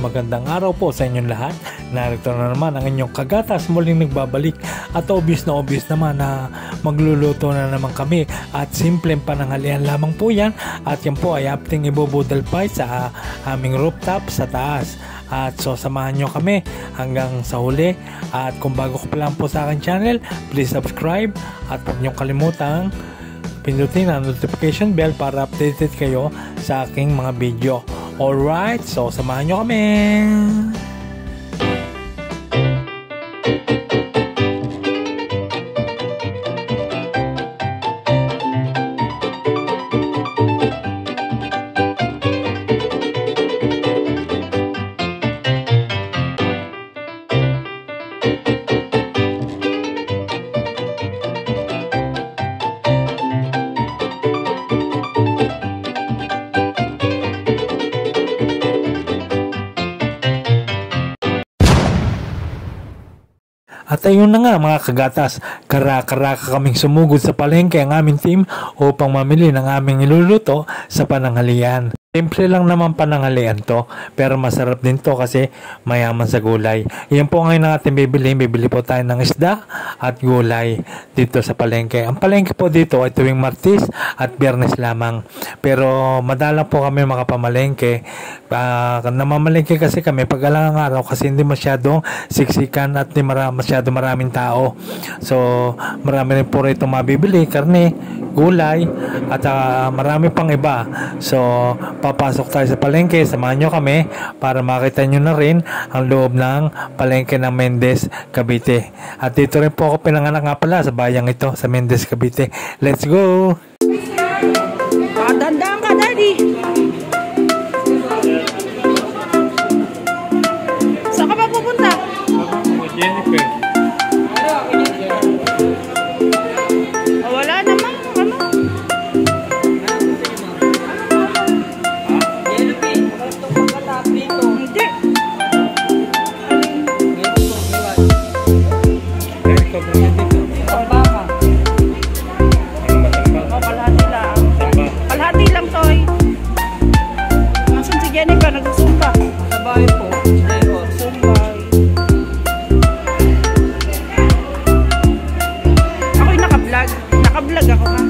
Magandang araw po sa inyong lahat. Narito na naman ang inyong kagatas, muling nagbabalik. At obvious naman na magluluto na naman kami. At simpleng pananghalian lamang po yan. At yan po ay ating ibubudal pa sa aming rooftop sa taas. At so samahan nyo kami hanggang sa huli. At kung bago ko pa lang po sa aking channel, please subscribe. At huwag nyo kalimutang pindutin ang notification bell para updated kayo sa aking mga video. Alright, so samahan nyo kami. At ayun na nga mga kagatas, karaka kaming sumugod sa palengke ang aming team upang mamili ng aming iluluto sa pananghalian. Simple lang naman pananghalian to, pero masarap din to kasi mayaman sa gulay. Yan po ngayon ang ating bibili. Bibili po tayo ng isda at gulay dito sa palengke. Ang palengke po dito ay tuwing Martes at Biyernes lamang. Pero madalang po kami makapamalengke. Namamalengke kasi kami pag alang araw kasi hindi masyadong siksikan at hindi masyado maraming tao. So marami rin po rito mabibili, karne, gulay at marami pang iba. So papasok tayo sa palengke, samahan nyo kami para makita nyo na rin ang loob ng palengke ng Mendez, Cavite. At dito rin po ako pinanganak nga pala sa bayang ito, sa Mendez, Cavite. Let's go! Dandang ka, Daddy! Saan ka ba pupunta? Jennifer. Wala namang ano. Hindi. Kalahati lang, Toy. Nasaan si Jennifer? Nagsusumba. Sa bahay po. Sumbay. Ako'y naka-vlog. Naka-vlog ako, ha?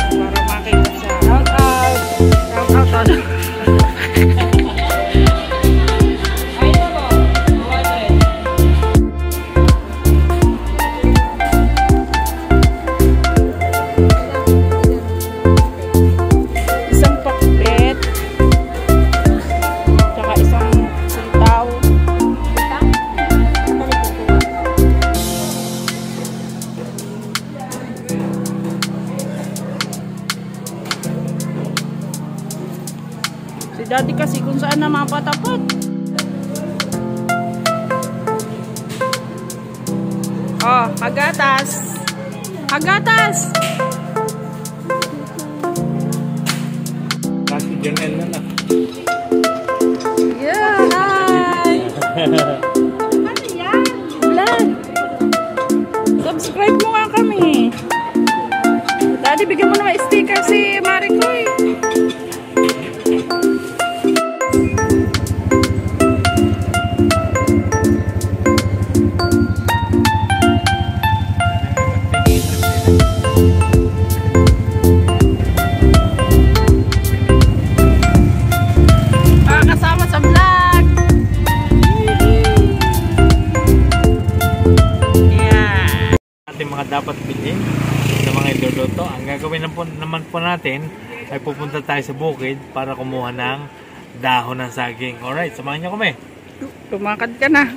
Para makita sa... Shout out. Shout out. Isang pakbet. Tsaka isang sitaw. Si Daddy kasi kung saan na mapatapat. Oh, hagatas. Hagatas. Kasi Janelle na na. Yeah, hi. Ano yan? Vlog. Subscribe mo nga kami. Daddy, bigyan mo naman sticker si Maricoy. Kasama sa vlog. Yeah. Ating mga dapat bilhin sa mga iluluto. Ang gagawin naman po natin ay pupunta tayo sa bukid para kumuha ng dahon ng saging. Alright, samahan nyo kami. Tumakad ka na.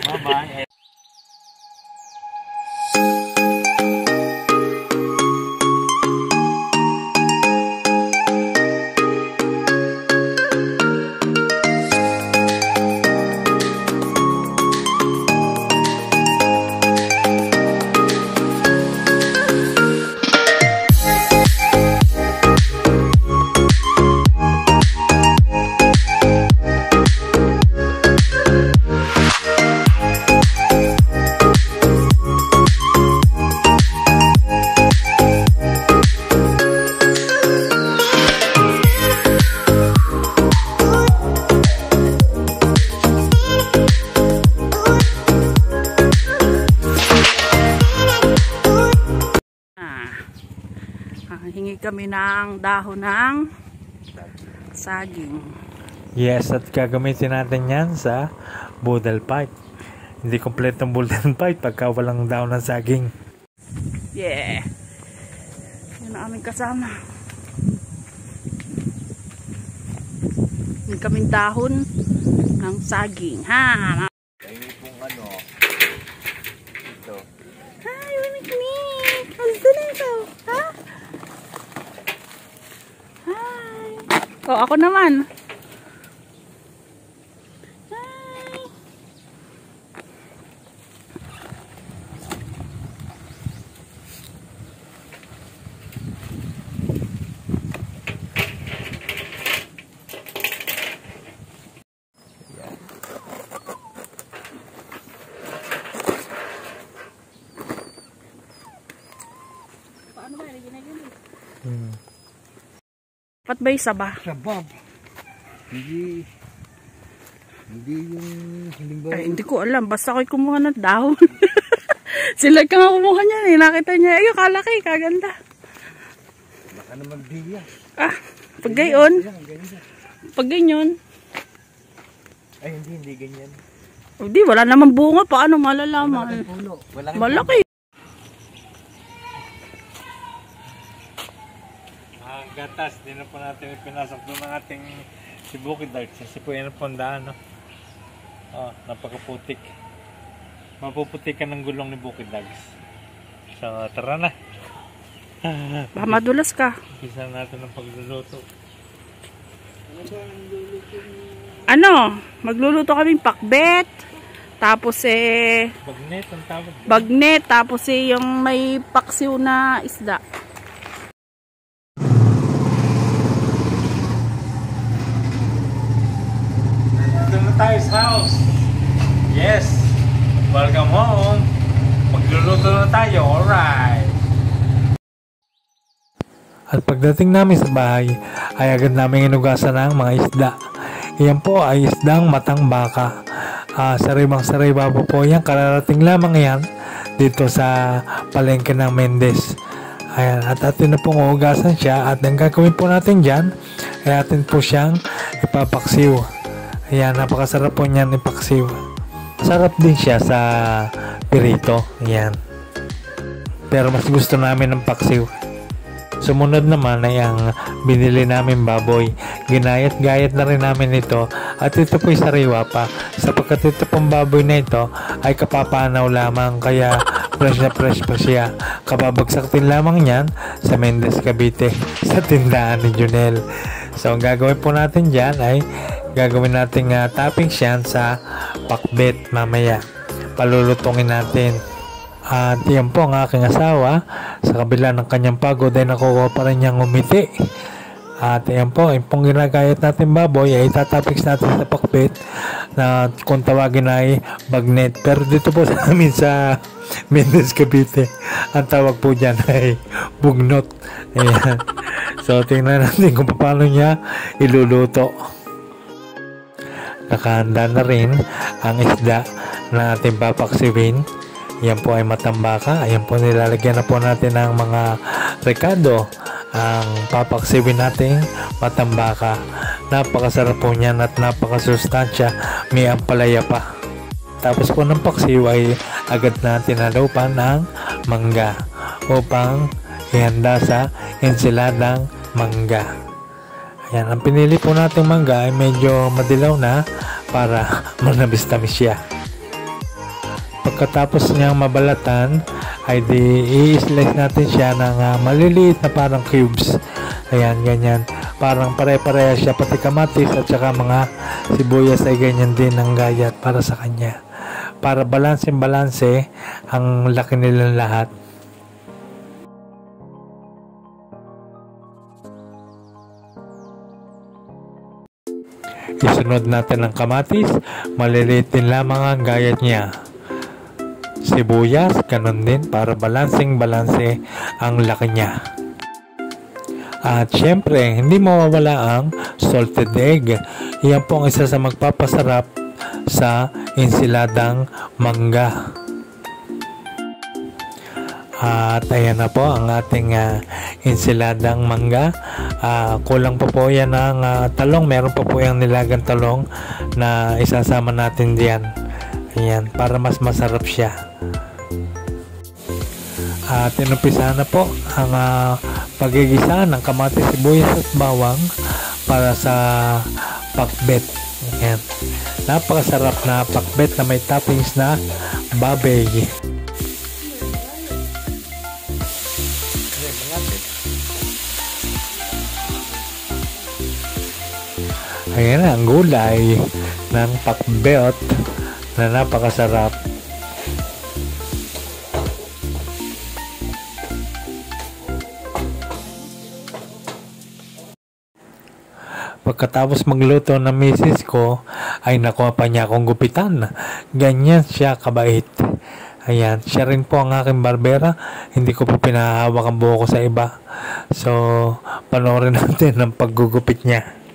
Bye-bye. kami ng dahon ng saging. Yes, at gagamitin natin yan sa boodle pipe. Hindi kompletong boodle pipe pagka walang dahon ng saging. Yeah. Yan ang aming kasama. Yan kaming dahon ng saging. Ha? Ayun pong ano. Ito. Hi, Winik-Nik! Kamusta na ito? Ha? Hi! Oh, ako naman. Hi! Paano ba? Ginagin? Pat ba isa ba? Sabab. Hindi yung halimbawa. Ay, hindi ko alam. Basta ako'y kumuha ng dahon. Sila ka nga kumuha niya eh. Nakita niya. Ay, kalaki. Kaganda. Baka naman biya. Ah, pag gayon. Ganyan. Pag ganyan. Ay, hindi ganyan. Hindi, wala namang bunga. Paano malalaman? Puno. Malaki. Ang gatas, di na po natin pinasok doon ng ating si Bukid Darts. Kasi po yan ang daan, no? Oh, napakaputik. Mapuputikan ng gulong ni Bukid Darts. So, tara na. Baka madulas ka. Umpisa natin ang pagluluto. Ano? Magluluto kaming pakbet. Tapos Bagnet ang tawag. bagnet. Tapos yung may paksiw na isda. Dito na tayo sa house. Yes. Welcome home. Magluluto na tayo. Alright. At pagdating namin sa bahay, ay agad namin inugasan ng mga isda. Iyan po ay isdang matang baka. Sariwang-sariwa po yan. Kararating lamang yan dito sa palengke ng Mendez. Ayan, at atin na pong ugasan siya. At ang gagawin po natin dyan, ay atin po siyang ipapaksiw. Ayan, napakasarap po niyan ipaksiw. Sarap din siya sa pirito. Ayan. Pero mas gusto namin ng paksiw. Sumunod naman ay ang binili namin baboy. Ginayat-gayat na rin namin ito at ito po'y sariwa pa. Sapagkat ito pong baboy na ito ay kapapanaw lamang kaya fresh na fresh pa siya. Kababagsak din lamang niyan sa Mendez, Cavite sa tindahan ni Junel. So ang gagawin po natin dyan ay gagawin natin toppings yan sa pakbet mamaya. Palulutungin natin. At yan po ang aking asawa, sa kabila ng kanyang pagod ay nakuha pa rin niyang umiti. At yan po, yung pong ginagayat natin baboy ay itatopics natin sa pakbet na kung tawagin ay bagnet. Pero dito po sa amin sa Mendez, Cavite, ang tawag po dyan ay bugnot. Ayan. So tingnan natin kung paano niya iluluto. Nakahanda na rin ang isda na ating papaksiwin. Yan po ay matambaka. Ayan po, nilalagyan na po natin ng mga rekado ang papaksiwin nating matambaka. Napakasarap po niyan at napakasustansya. May ampalaya pa. Tapos po ng paksiw ay agad na tinalupan ng mangga upang ihanda sa ensiladang mangga. Ayan, ang pinili po nating mangga ay medyo madilaw na para manabis-tamis siya. Pagkatapos niyang mabalatan ay i-slice natin siya ng maliliit na parang cubes. Ayan, ganyan. Parang pare-pareha siya, pati kamatis at saka mga sibuyas ay ganyan din ang gayat para sa kanya. Para balanse ang laki nilang lahat. Isunod natin ang kamatis, maliliit din lamang ang gayat niya. Sibuyas, ganun din para balanseng-balanse ang laki niya. At syempre, hindi mawawala ang salted egg. Iyan po ang isa sa magpapasarap sa ensiladang mangga. At ayan na po ang ating ensiladang mangga. Kulang pa po yan ng talong. Meron pa po yung nilagang talong na isasama natin diyan. Ayan, para mas masarap siya. Tinumpisahan na po ang pagigisa ng kamatis, sibuyas at bawang para sa pakbet. Ayan. Napakasarap na pakbet na may toppings na babay. Ayan ang gulay ng pakbet na napakasarap. Pagkatapos magluto ng misis ko, ay nakuha pa niya akong gupitan. Ganyan siya kabait. Ayan, siya rin po ang aking barbera. Hindi ko po pinahawak ang buhok ko sa iba. So, panoorin natin ang paggugupit niya.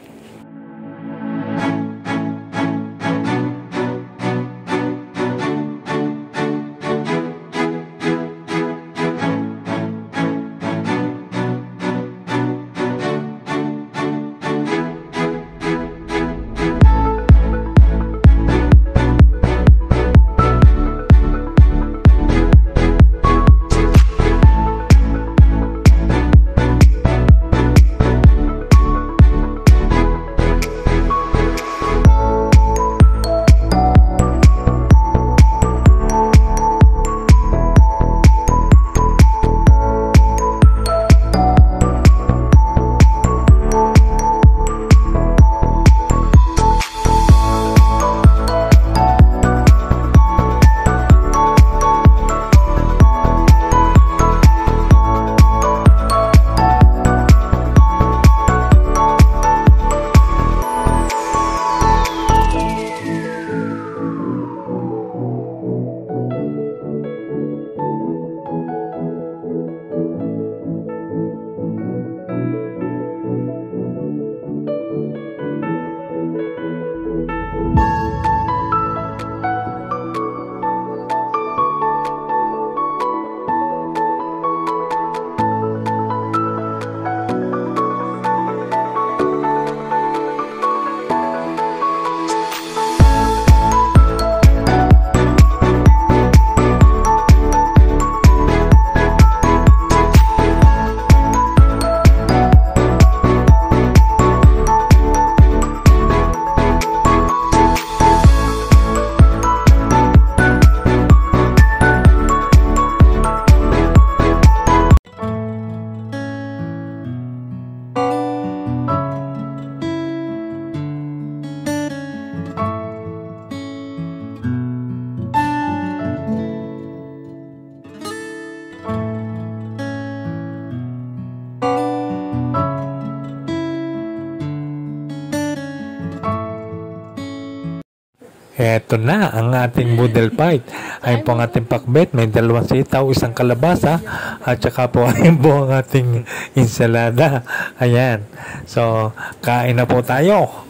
Eto na ang ating boodle fight. Ayun po ang ating pakbet. May 2 sitaw, 1 kalabasa, at saka po ayun po ang ating ensalada. Ayan. So, kain na po tayo.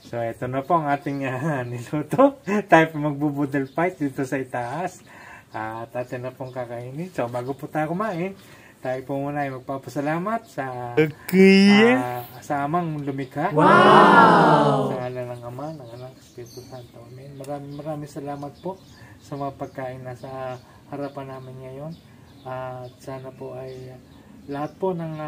So, eto na po ang ating niluto. Tayo po magbo-boodle fight dito sa itaas. At atin na pong kakainin. So, bago po tayo kumain, tayo po muna ay magpapasalamat sa sa amang lumikha. Wow! Sa ngalan ng Ama, ng Anak, Espiritu Santo. Amen. Maraming salamat po sa mga pagkain na sa harapan namin ngayon. At sana po ay lahat po ng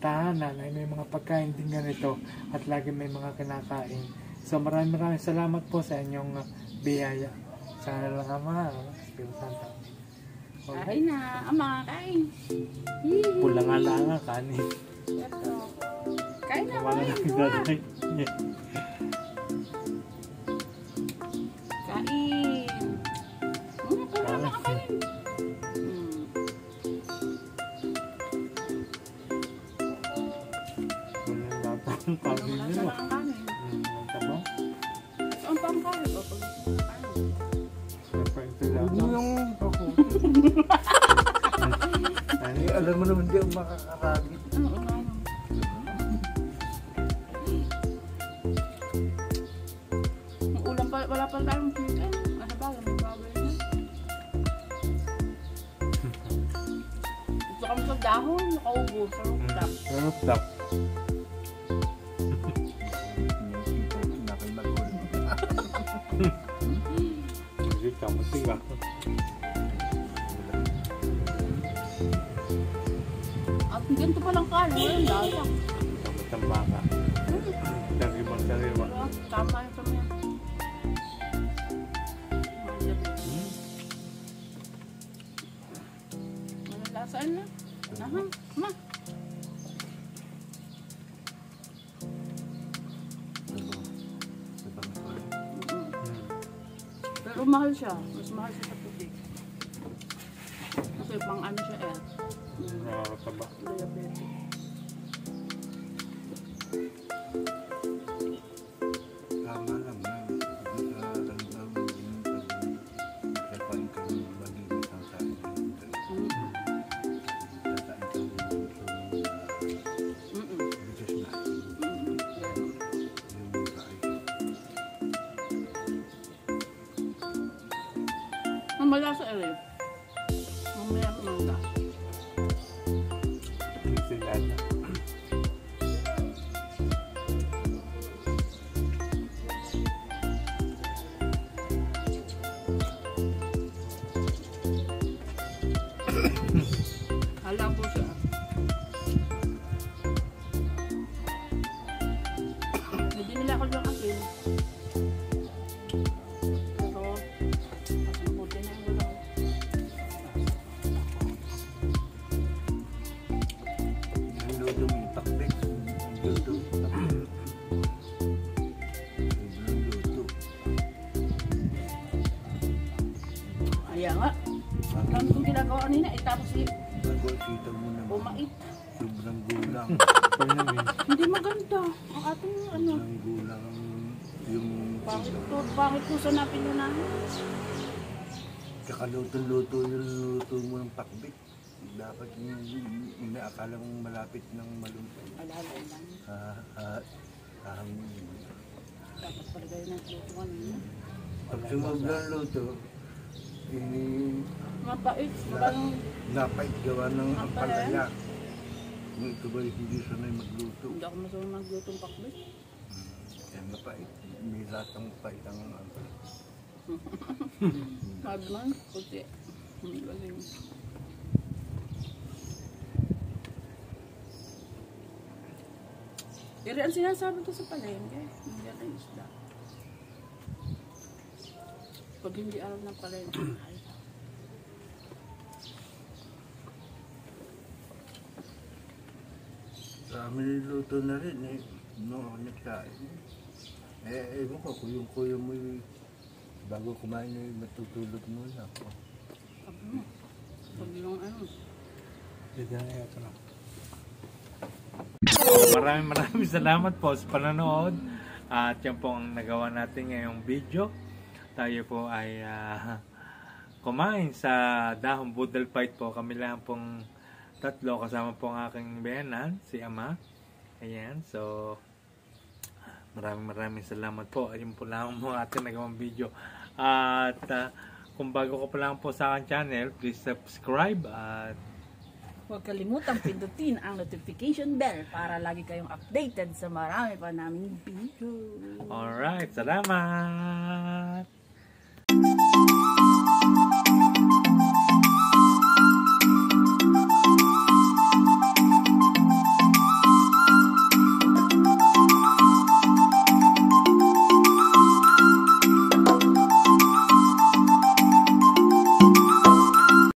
tahanan ay may mga pagkain din ganito at lagi may mga kinakain. So maraming salamat po sa inyong biyaya. Sa ngalan ng Ama, ng Anak, Espiritu Santo. Kain na, Ama, kain. Pulang nga, kanin. Ito. Kain na, Wala na kain. yeah. Kain. Kain na, kain. Walang latang kanin nyo. Ang tabang. Ang pangkain. Ano yung ako? Alam mo naman di ako makakaragit. Ulam pa, wala pa tayong chicken. Nasa bagay, may bawal na. Gusto kami sa dahon, nakaubo. Sarap. Sarap tap. Hindi ka matiga. At ganito palang kain, walang lasa. Tamba ka. Sariwa. Tama yung kami. Walang lasa na. Aha, ma. Pero mahal siya. Mas mahal siya sa puti. Kasi pang ano siya eh. Nakakataba. Diabetes. Tama lang yan. Kapan ka ng malinis ang tayo. Tataan ka ng gusto bigas na. Yung tayo. Mamaya sa ere. Mamaya mangga. Singsilan na. Hala po siya. Hindi nila ako lang asin. Pero, mabuti na yung ulo. Yung luto mo yung takbik. Yung luto. Yung luto. Kaya nga. Ang kung ginagawa nila, tapos Bago kita mo naman. bumait. Sobrang gulang. Hindi maganda. Ang ating ano. Sobrang gulang yung Pangit po sa napinunahan. kakaluto-luto yung luto mo ng pakbit. Dapat yung inaakala mong malapit ng maluto. Alala lang. Dapat pala kayo ng lutuan niya. Pag sumag ng luto, Mapait. Magang napait gawa ng ampalaya. Kung ito ba hindi sanay magluto, hindi ako masunod maglutong pakbit. eh mapait. May latang pait ang ampalaya. Sabi man, puti. Ang galing. Pero ang sinasabi ko sa palengke, hindi ang isda. Pag hindi alam ng palengke, mahal. Sa amin niluto na rin eh. Nung ako nagkain. Ewan ko, kuya mo bago kumain eh, matutulog muna ako. Sabi mo, pag yung ano. Maraming salamat po sa panonood. At yan po ang nagawa natin ngayong video. Tayo po ay kumain sa dahong boodle fight po. Kami lang pong tatlo kasama po ang aking biyanan, si Ama. Ayan, so maraming salamat po. Ayun po lang po ating nagawang video. At kung bago ko pa lang po sa aking channel, please subscribe at Huwag kalimutang pindutin ang notification bell para lagi kayong updated sa marami pa naming video. alright, salamat!